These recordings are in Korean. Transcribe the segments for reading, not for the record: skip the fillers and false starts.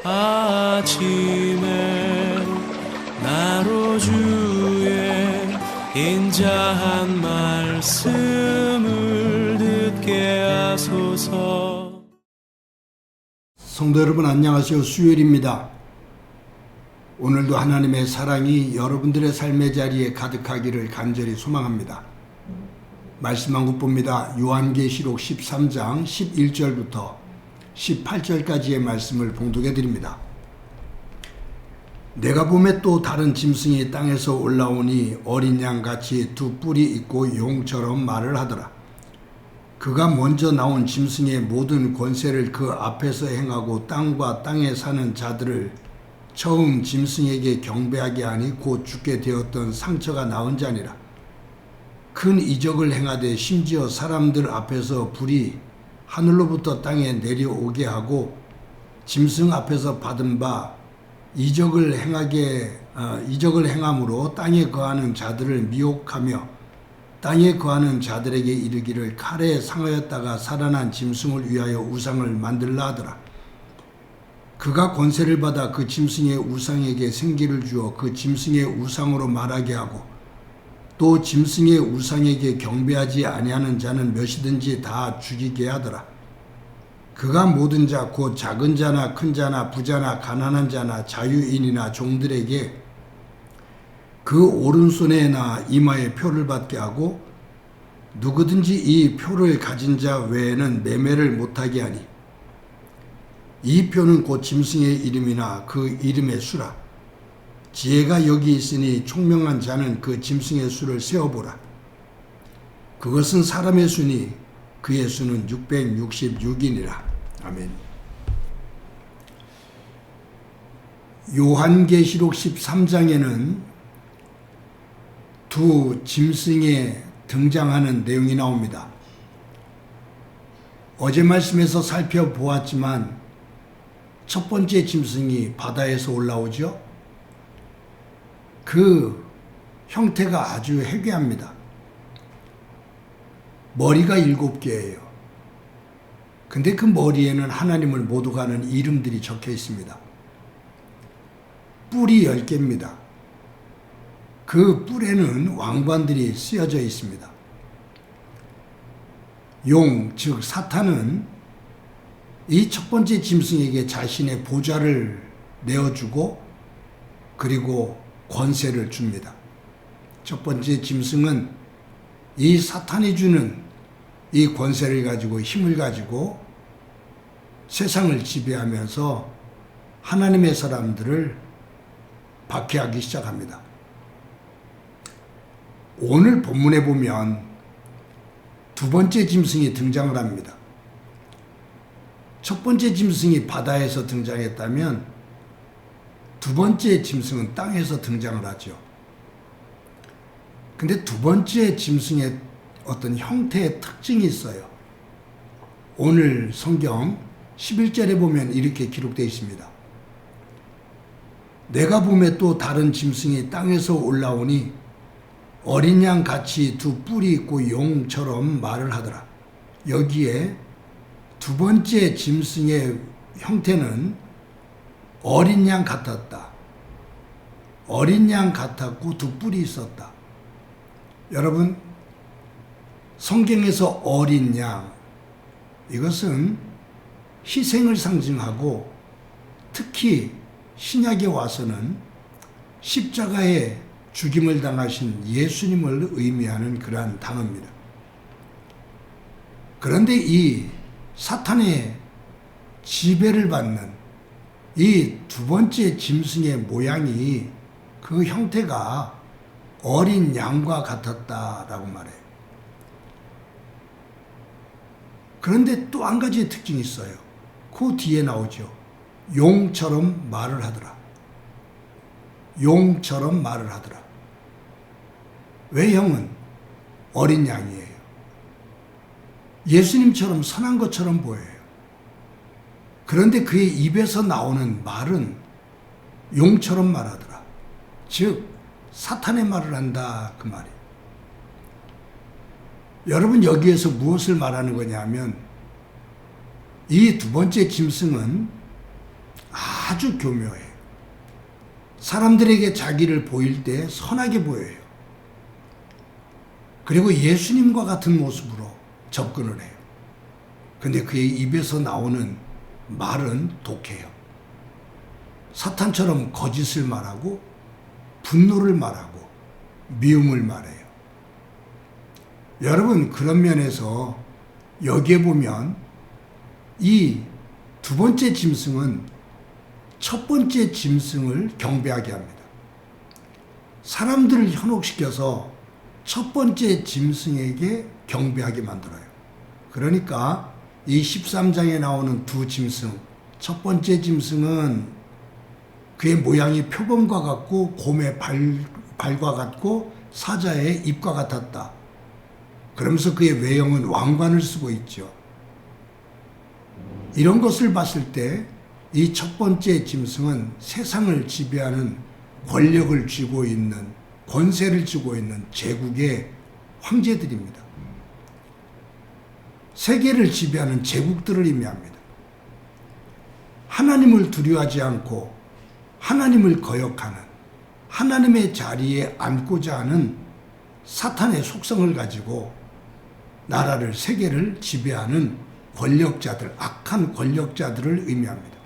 아침에 나로 주의 인자한 말씀을 듣게 하소서. 성도 여러분 안녕하세요. 수요일입니다. 오늘도 하나님의 사랑이 여러분들의 삶의 자리에 가득하기를 간절히 소망합니다. 말씀 한 곳봅니다. 요한계시록 13장 11절부터 18절까지의 말씀을 봉독해 드립니다. 내가 보매 또 다른 짐승이 땅에서 올라오니 어린 양같이 두 뿔이 있고 용처럼 말을 하더라. 그가 먼저 나온 짐승의 모든 권세를 그 앞에서 행하고 땅과 땅에 사는 자들을 처음 짐승에게 경배하게 하니 곧 죽게 되었던 상처가 나은 자니라. 큰 이적을 행하되 심지어 사람들 앞에서 불이 하늘로부터 땅에 내려오게 하고 짐승 앞에서 받은 바 이적을 행함으로 땅에 거하는 자들을 미혹하며 땅에 거하는 자들에게 이르기를 칼에 상하였다가 살아난 짐승을 위하여 우상을 만들라 하더라. 그가 권세를 받아 그 짐승의 우상에게 생기를 주어 그 짐승의 우상으로 말하게 하고 또 짐승의 우상에게 경배하지 아니하는 자는 몇이든지 다 죽이게 하더라. 그가 모든 자 곧 작은 자나 큰 자나 부자나 가난한 자나 자유인이나 종들에게 그 오른손에나 이마에 표를 받게 하고 누구든지 이 표를 가진 자 외에는 매매를 못하게 하니 이 표는 곧 짐승의 이름이나 그 이름의 수라. 지혜가 여기 있으니 총명한 자는 그 짐승의 수를 세어보라. 그것은 사람의 수니 그의 수는 666이니라. 아멘. 요한계시록 13장에는 두 짐승에 등장하는 내용이 나옵니다. 어제 말씀에서 살펴보았지만 첫 번째 짐승이 바다에서 올라오죠. 그 형태가 아주 해괴합니다. 머리가 7개예요. 근데 그 머리에는 하나님을 모두가 아는 이름들이 적혀 있습니다. 뿔이 10개입니다. 그 뿔에는 왕관들이 쓰여져 있습니다. 용, 즉 사탄은 이 첫 번째 짐승에게 자신의 보좌를 내어주고 그리고 권세를 줍니다. 첫 번째 짐승은 이 사탄이 주는 이 권세를 가지고 힘을 가지고 세상을 지배하면서 하나님의 사람들을 박해하기 시작합니다. 오늘 본문에 보면 두 번째 짐승이 등장을 합니다. 첫 번째 짐승이 바다에서 등장했다면 두 번째 짐승은 땅에서 등장을 하죠. 근데 두 번째 짐승의 어떤 형태의 특징이 있어요. 오늘 성경 11절에 보면 이렇게 기록되어 있습니다. 내가 보매 또 다른 짐승이 땅에서 올라오니 어린 양 같이 두 뿔이 있고 용처럼 말을 하더라. 여기에 두 번째 짐승의 형태는 어린 양 같았다. 어린 양 같았고 두 뿔이 있었다. 여러분, 성경에서 어린 양, 이것은 희생을 상징하고 특히 신약에 와서는 십자가에 죽임을 당하신 예수님을 의미하는 그러한 단어입니다. 그런데 이 사탄의 지배를 받는 이 두 번째 짐승의 모양이 그 형태가 어린 양과 같았다라고 말해요. 그런데 또 한 가지의 특징이 있어요. 그 뒤에 나오죠. 용처럼 말을 하더라. 용처럼 말을 하더라. 외형은 어린 양이에요. 예수님처럼 선한 것처럼 보여요. 그런데 그의 입에서 나오는 말은 용처럼 말하더라. 즉 사탄의 말을 한다 그 말이에요. 여러분, 여기에서 무엇을 말하는 거냐면 이 두 번째 짐승은 아주 교묘해요. 사람들에게 자기를 보일 때 선하게 보여요. 그리고 예수님과 같은 모습으로 접근을 해요. 근데 그의 입에서 나오는 말은 독해요. 사탄처럼 거짓을 말하고 분노를 말하고 미움을 말해요. 여러분, 그런 면에서 여기에 보면 이 두 번째 짐승은 첫 번째 짐승을 경배하게 합니다. 사람들을 현혹시켜서 첫 번째 짐승에게 경배하게 만들어요. 그러니까 이 13장에 나오는 두 짐승, 첫 번째 짐승은 그의 모양이 표범과 같고 곰의 발과 같고 사자의 입과 같았다. 그러면서 그의 외형은 왕관을 쓰고 있죠. 이런 것을 봤을 때 이 첫 번째 짐승은 세상을 지배하는 권력을 쥐고 있는, 권세를 쥐고 있는 제국의 황제들입니다. 세계를 지배하는 제국들을 의미합니다. 하나님을 두려워하지 않고 하나님을 거역하는, 하나님의 자리에 앉고자 하는 사탄의 속성을 가지고 나라를, 세계를 지배하는 권력자들, 악한 권력자들을 의미합니다.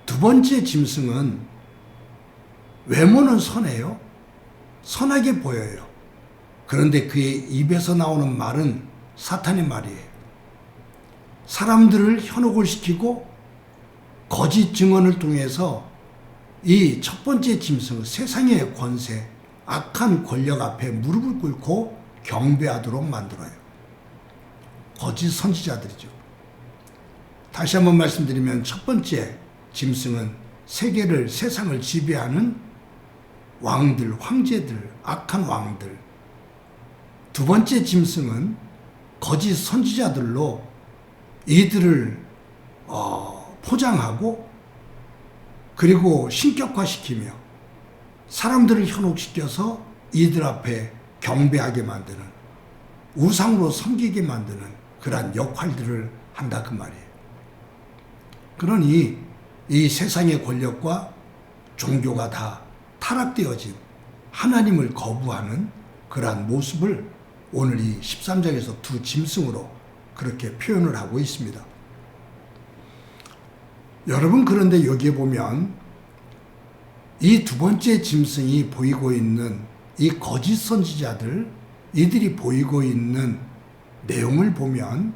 두 번째 짐승은 외모는 선해요. 선하게 보여요. 그런데 그의 입에서 나오는 말은 사탄의 말이에요. 사람들을 현혹을 시키고 거짓 증언을 통해서 이 첫 번째 짐승, 세상의 권세, 악한 권력 앞에 무릎을 꿇고 경배하도록 만들어요. 거짓 선지자들이죠. 다시 한번 말씀드리면 첫 번째 짐승은 세계를, 세상을 지배하는 왕들, 황제들, 악한 왕들. 두 번째 짐승은 거짓 선지자들로 이들을 포장하고 그리고 신격화시키며 사람들을 현혹시켜서 이들 앞에 경배하게 만드는, 우상으로 섬기게 만드는 그러한 역할들을 한다 그 말이에요. 그러니 이 세상의 권력과 종교가 다 타락되어진, 하나님을 거부하는 그러한 모습을 오늘 이 13장에서 두 짐승으로 그렇게 표현을 하고 있습니다. 여러분, 그런데 여기에 보면 이 두 번째 짐승이 보이고 있는 이 거짓 선지자들, 이들이 보이고 있는 내용을 보면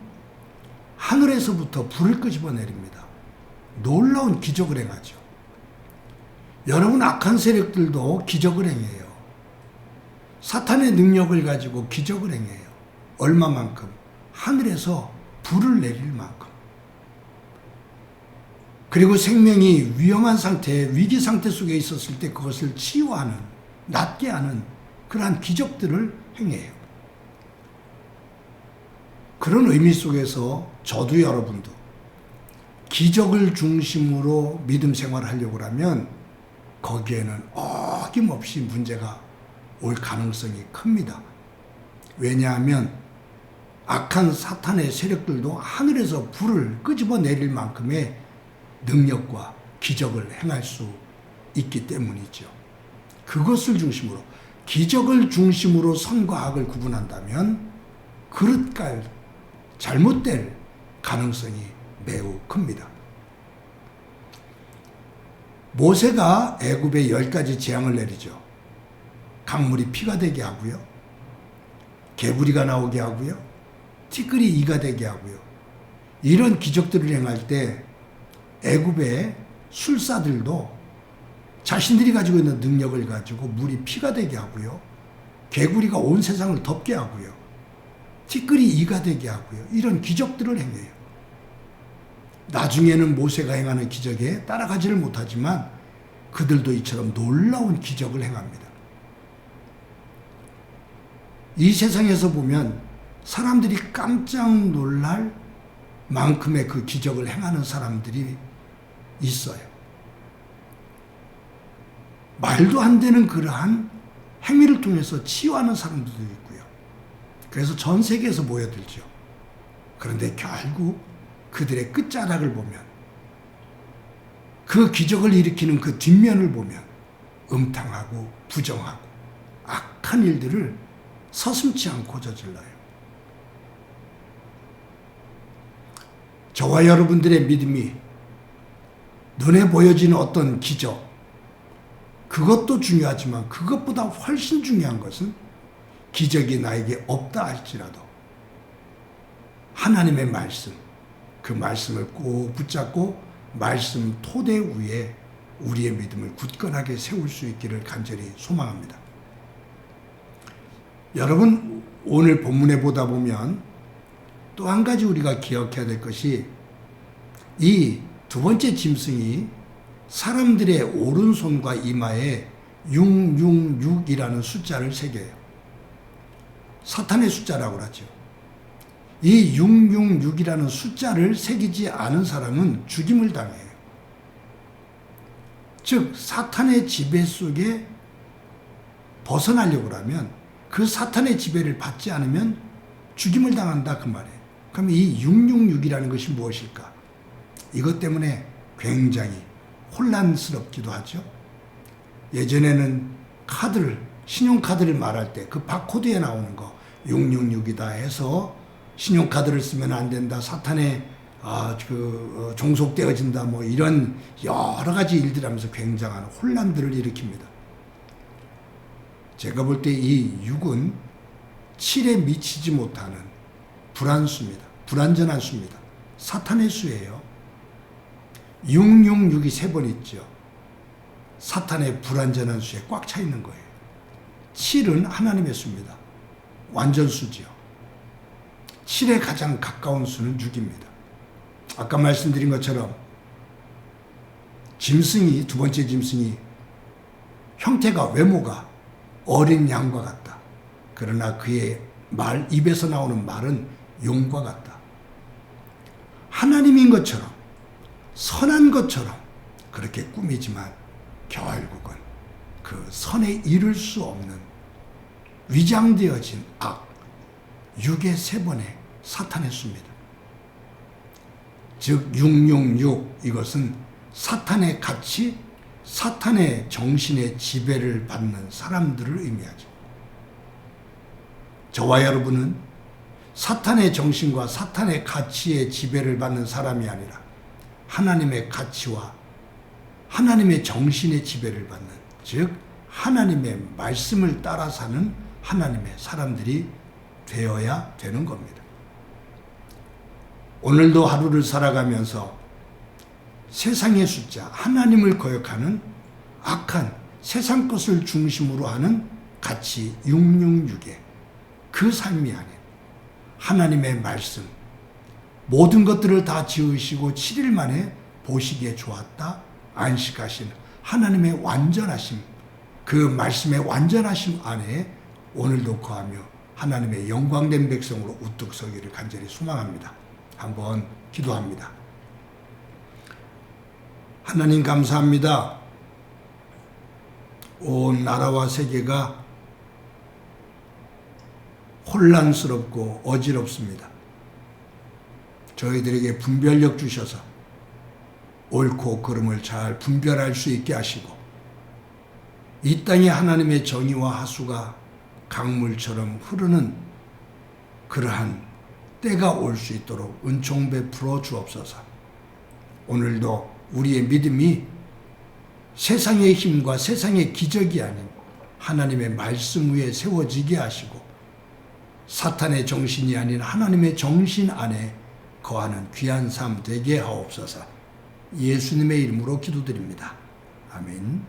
하늘에서부터 불을 끄집어 내립니다. 놀라운 기적을 행하죠. 여러분, 악한 세력들도 기적을 행해요. 사탄의 능력을 가지고 기적을 행해요. 얼마만큼? 하늘에서 불을 내릴 만큼. 그리고 생명이 위험한 상태, 위기 상태 속에 있었을 때 그것을 치유하는, 낫게 하는 그러한 기적들을 행해요. 그런 의미 속에서 저도 여러분도 기적을 중심으로 믿음 생활을 하려고 하면 거기에는 어김없이 문제가 올 가능성이 큽니다. 왜냐하면 악한 사탄의 세력들도 하늘에서 불을 끄집어 내릴 만큼의 능력과 기적을 행할 수 있기 때문이죠. 그것을 중심으로, 기적을 중심으로 선과 악을 구분한다면 그릇갈, 잘못될 가능성이 매우 큽니다. 모세가 애굽에 10가지 재앙을 내리죠. 강물이 피가 되게 하고요. 개구리가 나오게 하고요. 티끌이 이가 되게 하고요. 이런 기적들을 행할 때 애굽의 술사들도 자신들이 가지고 있는 능력을 가지고 물이 피가 되게 하고요. 개구리가 온 세상을 덮게 하고요. 티끌이 이가 되게 하고요. 이런 기적들을 행해요. 나중에는 모세가 행하는 기적에 따라가지를 못하지만 그들도 이처럼 놀라운 기적을 행합니다. 이 세상에서 보면 사람들이 깜짝 놀랄 만큼의 그 기적을 행하는 사람들이 있어요. 말도 안 되는 그러한 행위를 통해서 치유하는 사람들도 있고요. 그래서 전 세계에서 모여들죠. 그런데 결국 그들의 끝자락을 보면 그 기적을 일으키는 그 뒷면을 보면 음탕하고 부정하고 악한 일들을 서슴지 않고 저질러요. 저와 여러분들의 믿음이 눈에 보여지는 어떤 기적, 그것도 중요하지만 그것보다 훨씬 중요한 것은 기적이 나에게 없다 할지라도 하나님의 말씀, 그 말씀을 꼭 붙잡고 말씀 토대 위에 우리의 믿음을 굳건하게 세울 수 있기를 간절히 소망합니다. 여러분, 오늘 본문에 보다 보면 또 한 가지 우리가 기억해야 될 것이 이 두 번째 짐승이 사람들의 오른손과 이마에 666이라는 숫자를 새겨요. 사탄의 숫자라고 하죠. 이 666이라는 숫자를 새기지 않은 사람은 죽임을 당해요. 즉 사탄의 지배 속에 벗어나려고 하면 그 사탄의 지배를 받지 않으면 죽임을 당한다 그 말이에요. 그럼 이 666이라는 것이 무엇일까? 이것 때문에 굉장히 혼란스럽기도 하죠. 예전에는 신용카드를 말할 때 그 바코드에 나오는 거 666이다 해서 신용카드를 쓰면 안 된다, 사탄에 종속되어진다, 뭐 이런 여러 가지 일들 하면서 굉장한 혼란들을 일으킵니다. 제가 볼 때 이 6은 7에 미치지 못하는 불안수입니다. 불완전한 수입니다. 사탄의 수예요. 666이 3번 있죠. 사탄의 불완전한 수에 꽉 차 있는 거예요. 7은 하나님의 수입니다. 완전수지요. 7에 가장 가까운 수는 6입니다. 아까 말씀드린 것처럼 짐승이, 두 번째 짐승이 형태가, 외모가 어린 양과 같다. 그러나 그의 입에서 나오는 말은 용과 같다. 하나님인 것처럼, 선한 것처럼 그렇게 꾸미지만 결국은 그 선에 이를 수 없는 위장되어진 악, 6의 3번의 사탄의 수입니다. 즉 666, 이것은 사탄의 가치, 사탄의 정신의 지배를 받는 사람들을 의미하죠. 저와 여러분은 사탄의 정신과 사탄의 가치의 지배를 받는 사람이 아니라 하나님의 가치와 하나님의 정신의 지배를 받는, 즉 하나님의 말씀을 따라 사는 하나님의 사람들이 되어야 되는 겁니다. 오늘도 하루를 살아가면서 세상의 숫자, 하나님을 거역하는 악한 세상 것을 중심으로 하는 가치 666의 그 삶이 아닌 하나님의 말씀, 모든 것들을 다 지으시고 7일 만에 보시기에 좋았다 안식하신 하나님의 완전하심, 그 말씀의 완전하심 안에 오늘도 거하며 하나님의 영광된 백성으로 우뚝 서기를 간절히 소망합니다. 한번 기도합니다. 하나님 감사합니다. 온 나라와 세계가 혼란스럽고 어지럽습니다. 저희들에게 분별력 주셔서 옳고 그름을 잘 분별할 수 있게 하시고 이 땅에 하나님의 정의와 하수가 강물처럼 흐르는 그러한 때가 올 수 있도록 은총 베풀어 주옵소서. 오늘도 우리의 믿음이 세상의 힘과 세상의 기적이 아닌 하나님의 말씀 위에 세워지게 하시고 사탄의 정신이 아닌 하나님의 정신 안에 거하는 귀한 삶 되게 하옵소서. 예수님의 이름으로 기도드립니다. 아멘.